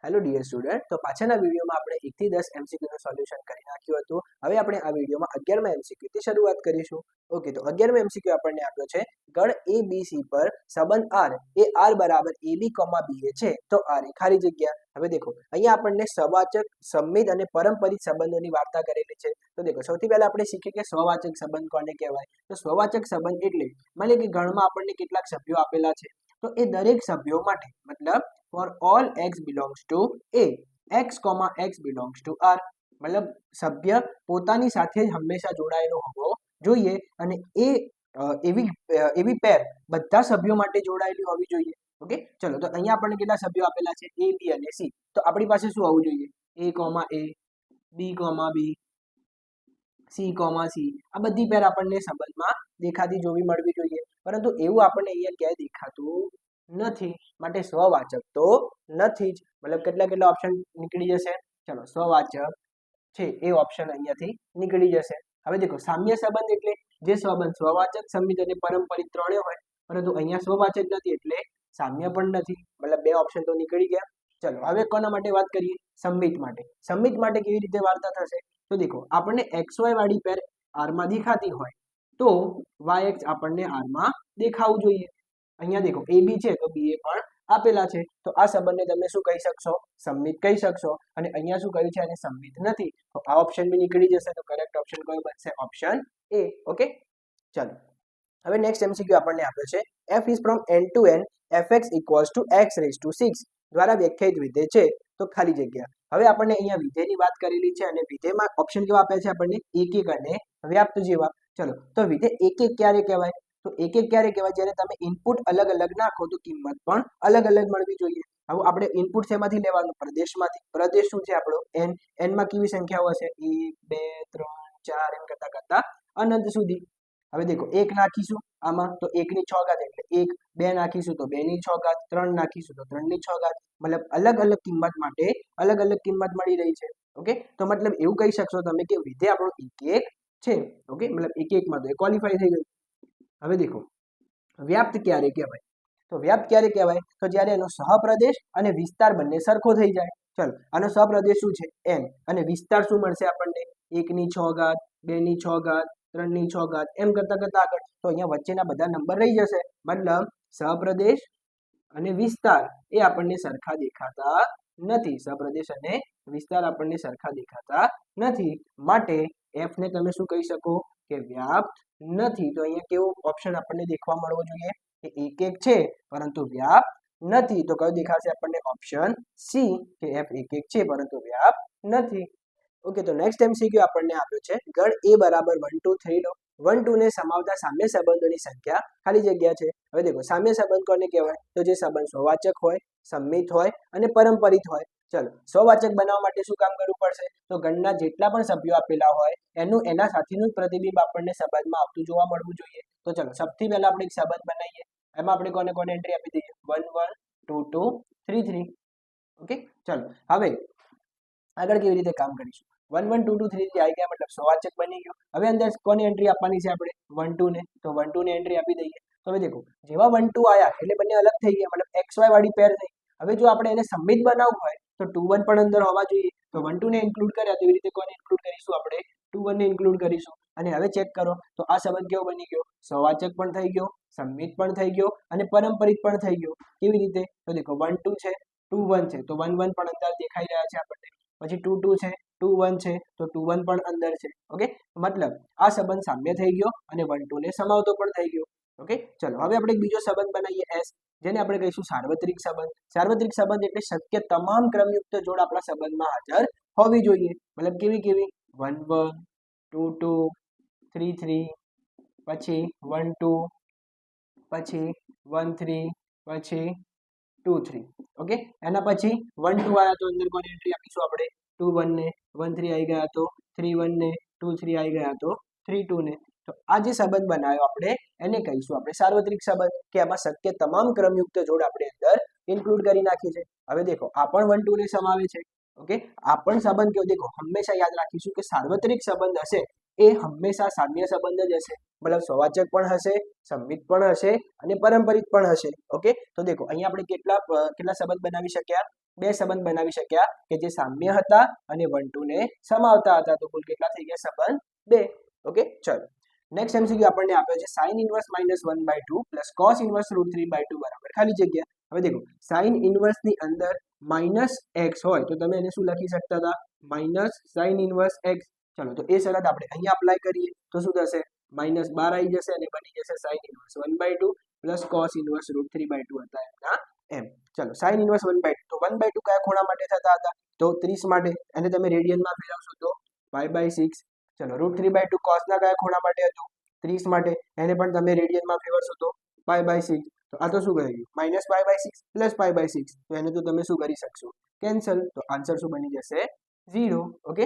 Hello dear student, તો પાછળના વિડીયોમાં આપણે 1 થી 10 એમસીક્યુનું સોલ્યુશન કરી નાખ્યું હતું. હવે આપણે આ વિડીયોમાં 11મા એમસીક્યુથી શરૂઆત કરીશું. ઓકે, તો 11મા એમસીક્યુ આપણને આપ્યો છે ગણ એબીસી પર સંબંધ આર એ આર બરાબર એબી, બીએ છે તો આર એ ખાલી જગ્યા. હવે દેખો, અહીંયા આપણને સવાચક, સંમિત અને પરંપરિત સંબંધોની વાર્તા કરેલી છે. તો દેખો, સૌથી પહેલા આપણે શીખીએ કે સ્વવાચક સંબંધ કોને કહેવાય. તો સ્વવાચક સંબંધ એટલે માની લો કે ગણમાં આપણને કેટલાક સભ્યો આપેલા છે, તો એ દરેક સભ્યો માટે, મતલબ for all x belongs to a, x, x belongs to r, મતલબ સભ્ય પોતાની સાથે જ હંમેશા જોડાયેલો હોવો જોઈએ અને એ એવી પેર બધા સભ્યો માટે જોડાયેલી હોવી જોઈએ. ઓકે, ચલો, તો અહીંયા આપણને કેટલા સભ્યો આપેલા છે? a, b અને c. તો આપણી પાસે શું હોવું જોઈએ? a, b, b, c, c. આ બધી પેર આપણને સંબંધમાં દેખાતી જોવી મળવી જોઈએ, પરંતુ એવું આપણને અહીંયા ક્યાંય દેખાતું નથી, માટે સ્વવાચક તો નથી જ. મતલબ કેટલા ઓપ્શન નીકળી જશે? ચલો, સ્વવાચક છે એ ઓપ્શન અહીંયાથી નીકળી જશે. હવે દેખો, સામ્ય સંબંધ એટલે જે સંબંધ સ્વવાચક, સંમિત અને પરંપરિત ત્રણેય હોય, પરંતુ અહીંયા સ્વવાચક નથી એટલે સામ્ય પણ નથી. મતલબ બે ઓપ્શન તો નીકળી ગયા. ચલો, હવે કોના માટે વાત કરીએ? સંમિત માટે. સંમિત માટે કેવી રીતે વાર્તા થશે? તો દેખો, આપણને XY વાળી પેર R માં દેખાતી હોય તો YX આપણને R માં દેખાવું જોઈએ. અહીંયા દેખો, AB છે તો BA પણ આપેલા છે, તો આ સંબંધને તમે શું કહી શકશો? સંમિત કહી શકશો. અને અહીંયા શું કહ્યું છે? અને સંમિત નથી, તો આ ઓપ્શન બી નીકળી જશે. તો કરેક્ટ ઓપ્શન કયો બનશે? Option A. ઓકે, ચાલો, હવે નેક્સ્ટ એમસીક્યુ આપણને આપ્યો છે f is from n to n fx equals to x raised to 6 દ્વારા વ્યાખ્યાયિત વિધેય છે તો ખાલી જગ્યા. હવે આપણને અહીંયા વિધેયની વાત કરેલી છે અને વિધેયમાં ઓપ્શન કેવા આપ્યા છે આપણને? એક એક અને વ્યાપ્ત જેવા. ચલો, તો વિધેય એક એક ક્યારે કહેવાય? તો એક એક ક્યારે કહેવાય? જ્યારે તમે ઇનપુટ અલગ અલગ નાખો તો કિંમત પણ અલગ અલગ મળવી જોઈએ. હવે આપણે ઇનપુટ શેમાંથી લેવાનું? પ્રદેશમાંથી. પ્રદેશ શું છે આપણો? n. n માં કેવી સંખ્યાઓ હશે? 1, 2, 3, 4 એમ કરતા કરતા અનંત સુધી. હવે દેખો, 1 નાખીશું આમાં તો 1 ની 6 ઘાત એટલે 1, 2 નાખીશું તો 2 ની 6 ઘાત, 3 નાખીશું તો 3 ની 6 ઘાત. મતલબ અલગ અલગ કિંમત માટે અલગ અલગ કિંમત મળી રહી છે. ઓકે, તો મતલબ એવું કહી શકશો તમે કે વિધેય આપણો એક એક છે. ઓકે, મતલબ એક એક માં તો એ ક્વોલિફાઈ થઈ ગયું. હવે દેખો, વ્યાપ્ત ક્યારે કહેવાય? તો વ્યાપ્ત ક્યારે કહેવાય? તો જ્યારે એનો સહપ્રદેશ અને વિસ્તાર બંને સરખો થઈ જાય. ચલો, આનો સહપ્રદેશ શું છે? n, અને વિસ્તાર શું મળશે આપણને? 1 ની 6 ઘાત, 2 ની 6 ઘાત, 3 ની 6 ઘાત એમ કરતા કરતા આગળ. તો અહીંયા વચ્ચેના બધા નંબર રહી જશે. મતલબ સહપ્રદેશ અને વિસ્તાર એ આપણને સરખા દેખાતા નથી. સહપ્રદેશ અને વિસ્તાર આપણને સરખા દેખાતા નથી, માટે f ને તમે શું કહી શકો? કે વ્યાપ્ત નથી. તો અહીંયા કેવો ઓપ્શન આપણને દેખવા મળવો જોઈએ? કે એક એક છે પરંતુ વ્યાપ્ત નથી. તો કયો દેખાશે આપણને? ઓપ્શન સી, કે f એક એક છે પરંતુ વ્યાપ્ત નથી. ઓકે, તો નેક્સ્ટ એમસીક્યુ આપણને આપ્યો છે ગણ a બરાબર 1 2 3 લો. 1 2 ને સમાવતા સામ્ય સંબંધોની સંખ્યા ખાલી જગ્યા છે. હવે દેખો, સામ્ય સંબંધ કોને કહેવાય? તો જે સંબંધ સ્વવાચક હોય, સંમિત હોય અને પરંપરિત હોય. ચલો, સ્વવાચક બનાવવા માટે શું કામ કરવું પડશે? તો ગણના જેટલા પણ સભ્યો આપેલા હોય એનું એના સાથેનું પ્રતિબિંબ આપણને સંબંધમાં આવતું જોવા મળવું જોઈએ. તો ચલો, સૌથી પહેલા આપણે એક સંબંધ બનાવીએ. એમાં આપણે કોને કોને એન્ટ્રી આપી દઈએ? 1 1 2 2 3 3. ઓકે, ચલો, હવે આગળ કેવી રીતે કામ કરીશું? 1 1 2 2 3 3 આવી ગયા, મતલબ સ્વવાચક બની ગયો. હવે અંદર કોની એન્ટ્રી આપવાની છે આપણે? 1 2 ને. તો 1 2 ને એન્ટ્રી આપી દઈએ. તો હવે દેખો, જેવા 1 2 આયા એટલે બંને અલગ થઈ ગયા, મતલબ XY વાળી પેર થઈ. હવે જો આપણે એને સંમિત બનાવવું હોય તો 2 1 પણ અંદર હોવા જોઈએ. તો 1 2 ને ઇન્ક્લુડ કર્યા, તો એવી રીતે કોને ઇન્ક્લુડ કરીશું આપણે? 2 1 ને ઇન્ક્લુડ કરીશું. અને હવે ચેક કરો તો આ સંબંધ કેવો બની ગયો? સ્વવાચક પણ થઈ ગયો, સંમિત પણ થઈ ગયો અને પરંપરિત પણ થઈ ગયો. કેવી રીતે? તો દેખો, 1 2 છે, 2 1 છે, તો 1 1 પણ અંદર દેખાઈ રહ્યા છે આપણને. પછી 2 2 છે, 2 1 છે, તો 2 1 પણ અંદર છે. ઓકે, મતલબ આ સંબંધ સામ્ય થઈ ગયો અને 1 2 ને સમાવતો પણ થઈ ગયો. ઓકે, ચલો, હવે આપણે એક બીજો સંબંધ બનાવીએ S, જેને આપણે કહીશું સાર્વત્રિક સંબંધ. સાર્વત્રિક સંબંધ એટલે શક્ય તમામ ક્રમયુક્ત જોડ આપણા સંબંધમાં હાજર હોવી જોઈએ. મતલબ કેવી કેવી? 1 1 2 2 3 3, પછી 1 2, પછી 1 3, પછી 2 3. ઓકે, એના પછી 1 2 આયા તો અંદર કોને એન્ટ્રી આપીશું આપણે? 2 1 ને. 1 3 આવી ગયા તો 3 1 ને. 2 3 આવી ગયા તો 3 2 ને. તો આ જે સંબંધ બનાવ્યો આપણે એને કહીશું આપણે સાર્વત્રિક સંબંધ, કે આમાં શક્ય તમામ ક્રમયુક્ત જોડ આપણે અંદર ઇન્ક્લુડ કરી નાખી છે. હવે દેખો, આ પણ 1 2 ને સમાવે છે. ઓકે, આ પણ સંબંધ કેવો? દેખો, હંમેશા યાદ રાખીશું કે સાર્વત્રિક સંબંધ હશે એ હંમેશા સામ્ય સંબંધ જ હશે, મતલબ સ્વવાચક પણ હશે, સંમિત પણ હશે અને પારંપરિક પણ હશે. ઓકે, તો દેખો અહીંયા આપણે કેટલા સંબંધ બનાવી શક્યા? બે સંબંધ બનાવી શક્યા કે જે સામ્ય હતા અને 1 2 ને સમાવતા હતા. તો કુલ કેટલા થઈ ગયા સંબંધ? 2. ઓકે, ચલો નેક્સ્ટ એમસીક્યુ આપણને આપ્યો છે sin inverse -1/2 plus cos inverse √3/2 બરાબર ખાલી જગ્યા. હવે દેખો sin ઇનવર્સ ની અંદર -x હોય તો તમે એને શું લખી શકતા હતા? -sin inverse x. ચલો તો એ શરત આપણે અહીંયા અપ્લાય કરીએ તો શું થશે? -12 આવી જશે અને બની જશે sin inverse 1/2 plus cos inverse √3/2 હતા એમના એમ. ચલો sin ઇનવર્સ 1/2 તો 1/2 કયા ખૂણા માટે થતા હતા? તો 30 માટે. અને તમે રેડિયનમાં ફેરવશો તો pi/6. ચલો √3/2 cos ના કયા ખૂણા માટે હતું? 30 માટે. એને પણ તમે રેડિયનમાં ફેરવશો તો pi/6. તો આ તો શું થઈ ગયું? -pi/6 plus pi/6. તો એને તો તમે શું કરી શકશો? કેન્સલ. તો આન્સર શું બની જશે? 0. ઓકે,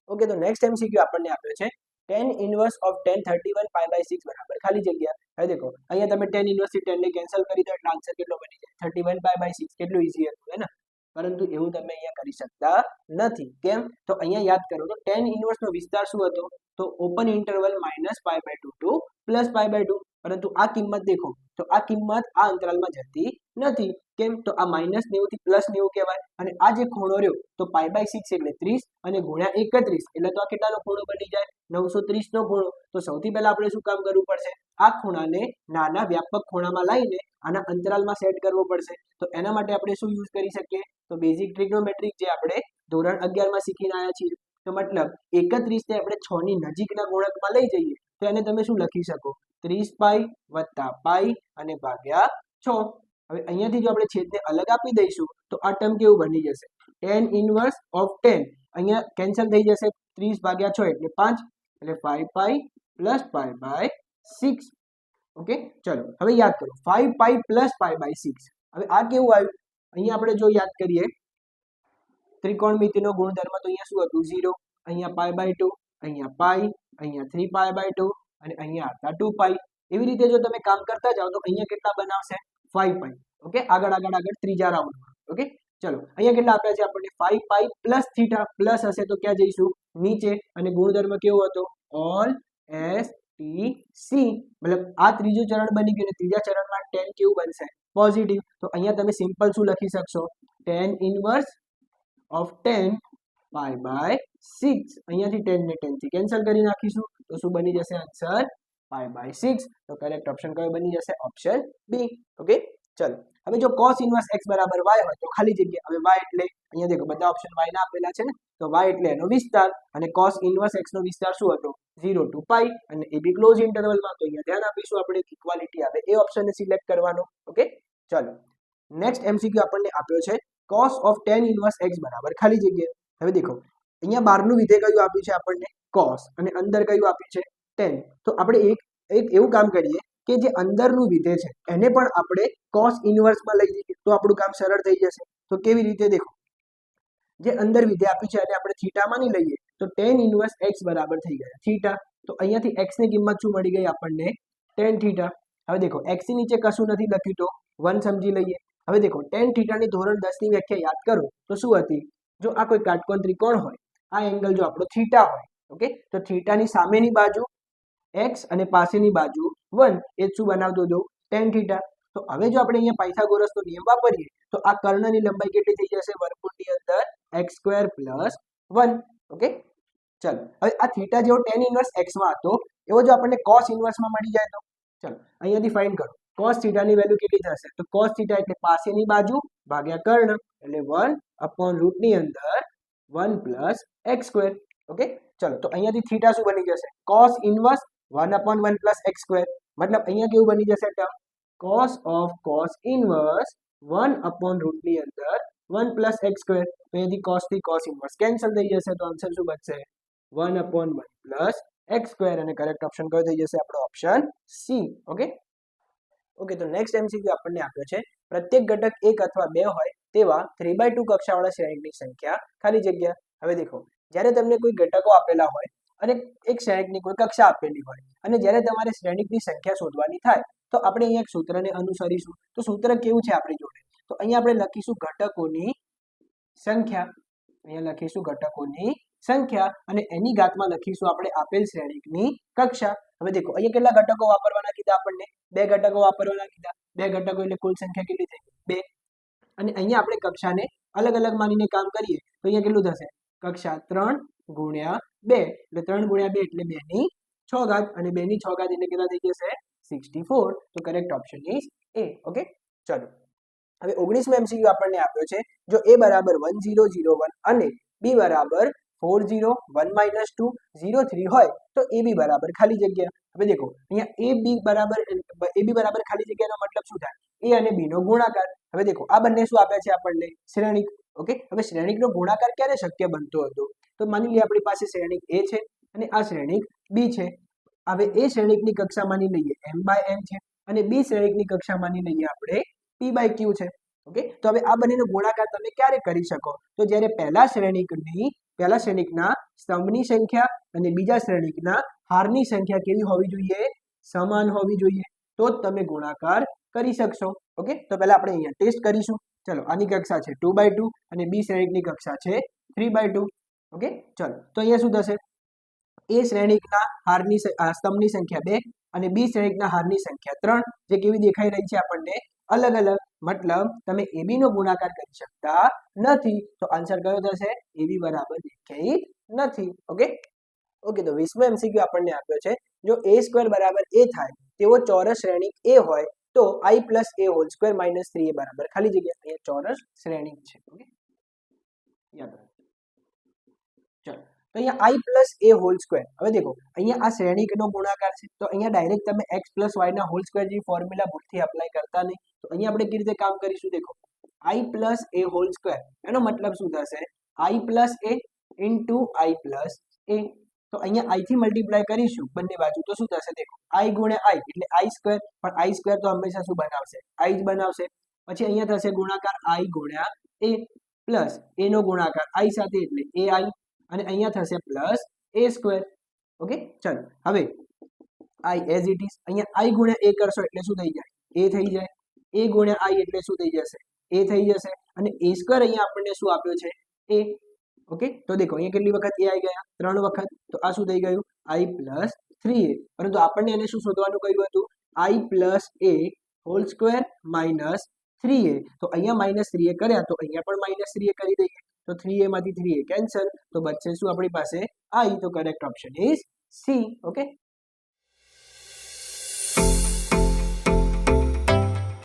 ઓકે, તો નેક્સ્ટ એમસીક્યુ આપણને આપ્યો છે tan inverse of tan 31 pi/6 બરાબર ખાલી જગ્યા. હવે દેખો અહીંયા તમે tan ઇનવર્સ થી tan ને કેન્સલ કરી દો એટલે આન્સર કેટલો બની જાય? 31 pi/6. કેટલું ઈઝી હતું, હે ને? પરંતુ એવું તમે અહીંયા કરી શકતા નથી. કેમ? તો અહીંયા યાદ કરો તો tan ઇનવર્સ નો વિસ્તાર શું હતો? તો open interval -pi/2 two +pi/2. પરંતુ આ કિંમત દેખો તો આ કિંમત આ અંતરાલમાં જતી નથી. કેમ? તો આ -90 થી +90 કહેવાય અને આ જે ખૂણો રહ્યો તો pi/6 એટલે 30 અને ગુણ્યા 31 એટલે તો આ કેટલાનો ખૂણો બની જાય? 930 નો ખૂણો. તો સૌથી પહેલા આપણે શું કામ કરવું પડશે? આ ખૂણાને નાના વ્યાપક ખૂણામાં લાવીને આના અંતરાલમાં સેટ કરવો પડશે. તો એના માટે આપણે શું યુઝ કરી શકીએ? તો બેઝિક ટ્રિગ્નોમેટ્રિક જે આપણે ધોરણ 11 માં શીખીને આવ્યા છીએ. તો મતલબ 31 ને આપણે 6 ની નજીકના ગુણકમાં લઈ જઈએ તો એને તમે શું લખી શકો? 30 pi + pi અને ભાગ્યા 6. હવે અહીંયાથી જો આપણે છેદને અલગ આપી દઈશું તો આ ટર્મ કેવું બની જશે? tan ઇનવર્સ ઓફ 10 અહીંયા કેન્સલ થઈ જશે. 30/6 એટલે 5 એટલે 5 pi + pi/6. ઓકે, ચલો હવે યાદ કરો 5 pi + pi/6. હવે આ કેવું આવ્યું? અહીંયા આપણે જો યાદ કરીએ ત્રિકોણમિતિનો ગુણધર્મ તો અહીંયા શું હતું? 0. અહીંયા pi/2, અહીંયા pi, અહીંયા 3 pi/2 અને અહીંયા હતા 2 pi. એવી રીતે જો તમે કામ કરતા જાઓ તો અહીંયા કેટલા બનાવશે? 5 pi. ઓકે, આગળ ત્રીજા રાઉન્ડમાં. ઓકે, ચલો અહીંયા કેટલા આપ્યા છે આપણને? 5 pi + થીટા. પ્લસ હશે તો ક્યાં જઈશું? નીચે. અને ગુણધર્મ કેવો હતો? All S T C. મતલબ આ ત્રીજું ચરણ બની ગયું. ત્રીજા ચરણમાં tan કેવું બનશે? પોઝિટિવ. તો અહીંયા તમે સિમ્પલ શું લખી શકશો? tan inverse of 10 pi/6. અહીંયાથી 10 ને 10 થી કેન્સલ કરી નાખીશું તો શું બની જશે આન્સર? pi/6. તો કરેક્ટ ઓપ્શન કયો બની જશે? Option B. ઓકે, ચલો હવે જો cos ઇનવર્સ x બરાબર y હોય તો ખાલી જગ્યા. હવે y એટલે અહીંયા દેખો બધા ઓપ્શન y ના આપેલા છે ને, તો y એટલે એનો વિસ્તાર અને cos ઇનવર્સ x નો વિસ્તાર શું હતો? 0 to pi અને એ બી ક્લોઝ ઇન્ટરવલમાં. તો અહીંયા ધ્યાન આપીશું આપણે ઇક્વાલિટી આવે એ ઓપ્શનને સિલેક્ટ કરવાનો. ઓકે, ચલો નેક્સ્ટ એમસીક્યુ આપણને આપ્યો છે cos of tan inverse x બરાબર ખાલી જગ્યા. હવે દેખો અહીંયા બહારનું વિધેય કયું આપ્યું છે આપણને? cos અને અંદર કયું આપ્યું છે? tan. તો આપણે એક એવું કામ કરીએ કે જે અંદરનું વિધેય છે એને પણ આપણે cos ઇનવર્સમાં લઈ જઈએ તો આપણું કામ સરળ થઈ જશે. તો કેવી રીતે? દેખો જે અંદર વિધેય આપ્યું છે એને આપણે થીટા માની લઈએ તો tan ઇનવર્સ x બરાબર થઈ ગયા થીટા. તો અહીંયાથી x ની કિંમત શું મળી ગઈ આપણને? tan theta. હવે દેખો x ની નીચે કશું નથી લખ્યું તો 1 સમજી લઈએ. હવે દેખો tan થીટાની ધોરણ 10 ની વ્યાખ્યા યાદ કરો તો શું હતી? જો આ કોઈ કાટકોણ ત્રિકોણ હોય, આ એંગલ જો આપણો થીટા હોય, ઓકે, તો થીટાની સામેની બાજુ x અને પાસેની બાજુ 1 એ શું બનાવતો હતો? tan theta. તો હવે જો આપણે અહીંયા પાયથાગોરસનો નિયમ વાપરીએ તો આ કર્ણની લંબાઈ કેટલી થઈ જશે? વર્તુળની અંદર x² + 1. ઓકે, ચલો હવે આ થીટા જેવો tan ઇનવર્સ x માં હતો એવો જો આપણને cos ઇનવર્સમાં મળી જાય તો ચલો અહીંયાથી ફાઇન્ડ કરો. cos થીટાની વેલ્યુ કેટલી થશે? તો cos થીટા એટલે પાસેની બાજુ ભાગ્યા કર્ણ એટલે 1/√ની અંદર 1 + x². ઓકે, ચલો તો અહીંયાથી થીટા શું બની જશે? cos inverse 1/1 + x². મતલબ અહીંયા કેવું બની જશે term? cos of cos inverse 1/√ની અંદર 1 + x². તો અહીંયાથી cos થી cos ઇનવર્સ કેન્સલ થઈ જશે તો આન્સર શું બનશે? 1/1 + x² અને કરેક્ટ ઓપ્શન કયો થઈ જશે આપણો? Option C. ઓકે, ઓકે, તો નેક્સ્ટ એમસીક્યુ આપણને આપ્યો છે પ્રત્યેક ઘટક 1 અથવા 2 હોય તેવા 3/2 કક્ષાવાળા શ્રેણિકની સંખ્યા ખાલી જગ્યા. હવે દેખો જ્યારે તમને કોઈ ઘટકો આપેલા હોય અને એક શ્રેણિકની કોઈ કક્ષા આપેલી હોય અને જ્યારે તમારે શ્રેણિકની સંખ્યા શોધવાની થાય તો આપણે અહીંયા એક સૂત્રને અનુસરીશું. તો સૂત્ર કેવું છે આપણી જોડે? તો અહીંયા આપણે લખીશું ઘટકોની સંખ્યા. અહીંયા લખીશું ઘટકોની સંખ્યા અને એની ઘાતમાં લખીશું આપણે આપેલ શ્રેણિકની કક્ષા. હવે દેખો અહીંયા કેટલા ઘટકો વાપરવાના કીધા આપણને? 2 ઘટકો વાપરવાના કીધા. 2 ઘટકો એટલે કુલ સંખ્યા કેટલી થઈ? 2. અને અહીંયા આપણે કક્ષાને અલગ અલગ માનીને કામ કરીએ તો અહીંયા કેટલું થશે? કક્ષા 3 ગુણ્યા 2 એટલે 3 ગુણ્યા 2 એટલે 2 ની 6 ઘાત અને 2 ની 6 ઘાત એટલે કેટલા થઈ જશે? 64. તો correct option is A. Okay, ચલો હવે 19મો એમસીક્યુ આપણને આપ્યો છે, જો a બરાબર 1001 અને b બરાબર 401 - 2 03 હોય તો ab બરાબર ખાલી જગ્યા. હવે દેખો અહીંયા ab બરાબર ખાલી જગ્યાનો મતલબ શું થાય? a અને b નો ગુણાકાર. હવે દેખો આ બંને શું આપ્યા છે આપણને? શ્રેણિક. ઓકે, હવે શ્રેણિકનો ગુણાકાર ક્યારે શક્ય બનતો હતો? તો માની લઈએ આપણી પાસે શ્રેણિક a છે અને આ શ્રેણિક b છે. હવે a શ્રેણિકની કક્ષા માની લઈએ m/n છે અને b શ્રેણિકની કક્ષા માની લઈએ આપણે p/q છે. ઓકે, તો હવે આ બંનેનો ગુણાકાર તમે ક્યારે કરી શકો? તો જ્યારે પહેલા શ્રેણિકના સ્તંભની સંખ્યા અને બીજા શ્રેણિકના હારની સંખ્યા કેવી હોવી જોઈએ? સમાન હોવી જોઈએ. તો જ તમે ગુણાકાર કરી શકશો. ઓકે, તો પહેલા આપણે અહીંયા ટેસ્ટ કરીશું. ચલો, આની કક્ષા છે 2/2 અને b શ્રેણિકની કક્ષા છે 3/2. ઓકે, ચલો તો અહીંયા શું થશે? a શ્રેણિકના સ્તંભની સંખ્યા 2 અને b શ્રેણિકના હારની સંખ્યા 3, જે કેવી દેખાઈ રહી છે આપણને? અલગ અલગ. મતલબ તમે ab નો ગુણાકાર કરી શકતા નથી. તો આન્સર કયો થશે? ab બરાબર વ્યાખ્યાયિત નથી. ઓકે, તો 20મો એમસીક્યુ આપણને આપ્યો છે, જો a² બરાબર a થાય તેવો ચોરસ શ્રેણિક a હોય તો i + a² - 3a બરાબર ખાલી જગ્યા. અહીંયા ચોરસ શ્રેણિક છે. ઓકે, યાદ રાખજો. ચલો તો અહીંયા i + a². હવે દેખો અહીંયા આ શ્રેણિકનો ગુણાકાર છે તો અહીંયા ડાયરેક્ટ તમે x + y ના હોલ સ્ક્વેર જેવી ફોર્મ્યુલા ભૂલથી એપ્લાય કરતા નહીં. તો અહીંયા આપણે કેવી રીતે કામ કરીશું? દેખો i + a² એનો મતલબ શું થશે? i + a * i + a. તો અહીંયા i થી મલ્ટીપ્લાય કરીશું બંને બાજુ તો શું થશે? દેખો i ગુણ્યા i એટલે i², પણ i² તો હંમેશા શું બનાવશે? i જ બનાવશે. પછી અહીંયા થશે ગુણાકાર i ગુણ્યા a પ્લસ a નો ગુણાકાર i સાથે એટલે ai અને અહીંયા થશે પ્લસ a². ઓકે, ચલો હવે i એઝ ઇટ ઇઝ. અહીંયા i ગુણ્યા a કરશો એટલે શું થઈ જાય? a થઈ જાય. a ગુણ્યા i એટલે શું થઈ જશે? a થઈ જશે. અને a² અહીંયા આપણને શું આપ્યો છે? a. ઓકે, તો દેખો અહીંયા કેટલી વખત a આવી ગયા? 3 વખત. તો આ શું થઈ ગયું? i + 3a. પરંતુ આપણને એને શું શોધવાનું કહ્યું હતું? i + a² - 3a. તો અહીંયા -3a કર્યા તો અહીંયા પણ -3a કરી દઈએ. તો 3a માંથી 3a કેન્સલ, તો બચશે શું આપણી પાસે? i. તો correct option is C. Okay,